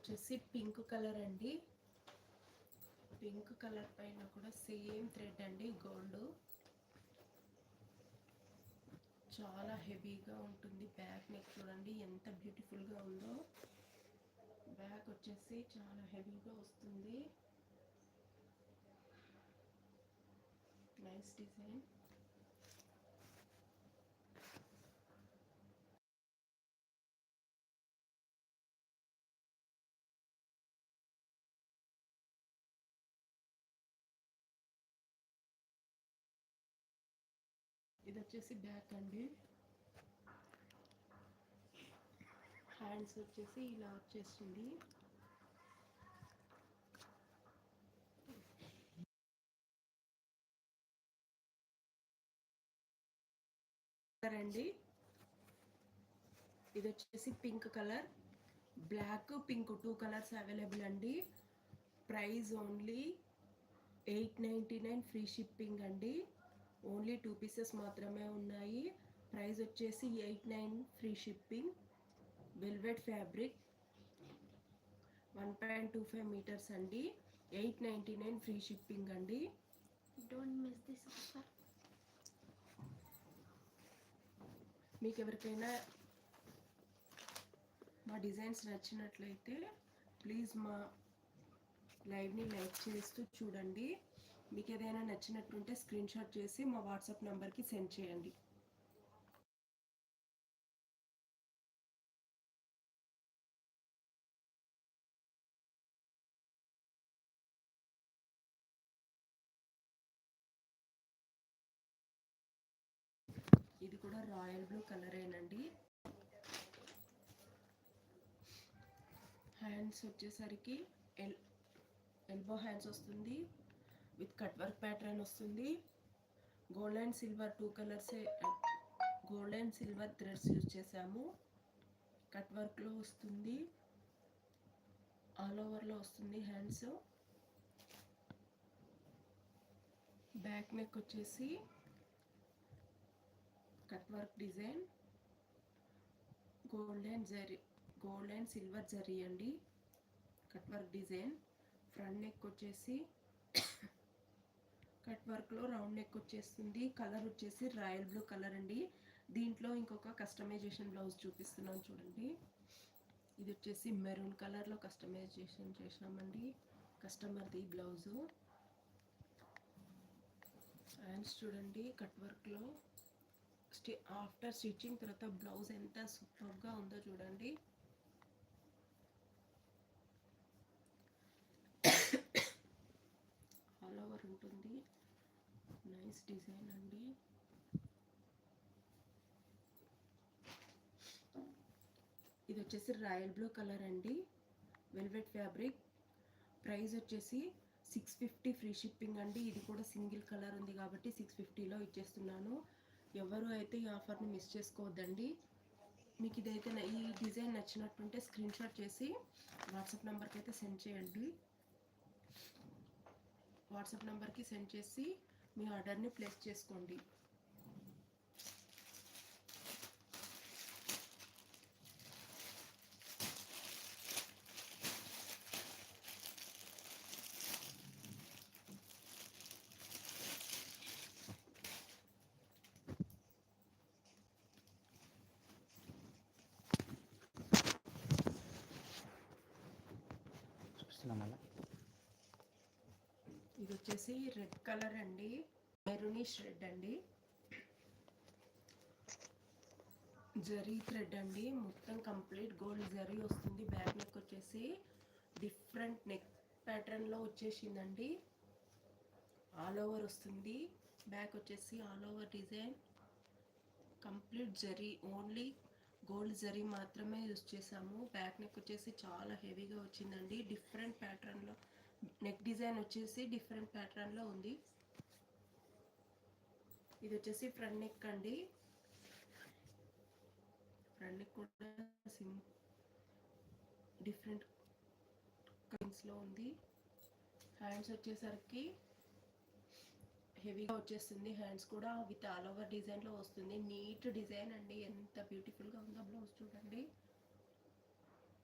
వచ్చేసి pink colour అండి. Pink colour పైన కూడా సేమ్ థ్రెడ్ అండి, గోల్డ్. చాలా హెవీగా ఉంటుంది. బ్యాక్ నెక్ చూడండి ఎంత బ్యూటిఫుల్గా ఉందో. బ్యాక్ వచ్చేసి చాలా హెవీగా వస్తుంది. Nice design. ఇది వచ్చేసి బ్యాక్ అండి. హ్యాండ్స్ వచ్చేసి ఇలా వచ్చేస్తుంది. అండి ఇది వచ్చేసి pink colour, black pink 2 colours available అండి. ప్రైస్ ఓన్లీ 899 ఫ్రీ షిప్పింగ్ అండి. ఓన్లీ 2 పీసెస్ మాత్రమే ఉన్నాయి. ప్రైస్ వచ్చేసి 89 free shipping. Velvet fabric 1.25 metres అండి. 899 ఫ్రీ షిప్పింగ్ అండి. Don't miss this offer. మీకు ఎవరికైనా మా డిజైన్స్ నచ్చినట్లయితే ప్లీజ్ మా లైవ్ని లైక్ చేస్తూ చూడండి. మీకు ఏదైనా నచ్చినట్టుంటే స్క్రీన్ షాట్ చేసి మా వాట్సాప్ నెంబర్కి సెండ్ చేయండి. ఇది కూడా రాయల్ బ్లూ కలరేనండి. హ్యాండ్స్ వచ్చేసరికి ఎల్బో హ్యాండ్స్ వస్తుంది. విత్ కట్ వర్క్ ప్యాటర్న్ వస్తుంది. గోల్డ్ అండ్ సిల్వర్ 2 కలర్సే, gold and silver threads use చేసాము. కట్ వర్క్లో వస్తుంది, ఆల్ ఓవర్లో వస్తుంది హ్యాండ్స్. బ్యాక్ నెక్ వచ్చేసి cut work design, gold and silver zari అండి cut work design. Front neck వచ్చేసి కట్ వర్క్లో రౌండ్ నెక్ వచ్చేస్తుంది. కలర్ వచ్చేసి రాయల్ బ్లూ కలర్ అండి. దీంట్లో ఇంకొక కస్టమైజేషన్ బ్లౌజ్ చూపిస్తున్నాను చూడండి. ఇది వచ్చేసి మెరూన్ కలర్లో కస్టమైజేషన్ చేసినామండి కస్టమర్ది బ్లౌజు. హ్యాండ్స్ చూడండి కట్ వర్క్లో. ఆఫ్టర్ స్టిచ్చింగ్ తర్వాత బ్లౌజ్ ఎంత సూపర్గా ఉందో చూడండి. ఆల్ ఓవర్ ఉంటుంది. నైస్ డిజైన్ అండి. ఇది వచ్చేసి రాయల్ బ్లూ కలర్ అండి, వెల్వెట్ ఫ్యాబ్రిక్. ప్రైస్ వచ్చేసి 650 ఫ్రీ షిప్పింగ్ అండి. ఇది కూడా సింగిల్ కలర్ ఉంది కాబట్టి 650లో ఇచ్చేస్తున్నాను. ఎవరు అయితే ఈ ఆఫర్ని మిస్ చేసుకోవద్దండి. మీకు ఇదైతే ఈ డిజైన్ నచ్చినట్టుంటే స్క్రీన్ షాట్ చేసి వాట్సాప్ నెంబర్కి అయితే సెండ్ చేయండి. వాట్సాప్ నెంబర్కి సెండ్ చేసి మీ ఆర్డర్ని ప్లేస్ చేసుకోండి. ఇది వచ్చేసి రెడ్ కలర్ అండి, మెరూనిష్ రెడ్ అండి. జరీ థ్రెడ్ అండి, మొత్తం కంప్లీట్ గోల్డ్ జరీ వస్తుంది. బ్యాక్ నెక్ వచ్చేసి డిఫరెంట్ నెక్ ప్యాటర్న్లో వచ్చేసిందండి. ఆల్ ఓవర్ వస్తుంది. బ్యాక్ వచ్చేసి all over design complete zari, only gold zari మాత్రమే యూజ్ చేసాము. బ్యాక్ నెక్ వచ్చేసి చాలా హెవీగా వచ్చిందండి. డిఫరెంట్ ప్యాటర్న్లో నెక్ డిజైన్ వచ్చేసి డిఫరెంట్ ప్యాటర్న్లో ఉంది. ఇది వచ్చేసి ఫ్రంట్ నెక్ అండి. ఫ్రంట్ నెక్ కూడా డిఫరెంట్ కలర్స్లో ఉంది. హ్యాండ్స్ వచ్చేసరికి హెవీగా వచ్చేస్తుంది. హ్యాండ్స్ కూడా విత్ ఆల్ ఓవర్ డిజైన్లో వస్తుంది. నీట్ డిజైన్ అండి, ఎంత బ్యూటిఫుల్గా ఉందో బ్లౌజ్ చూడండి.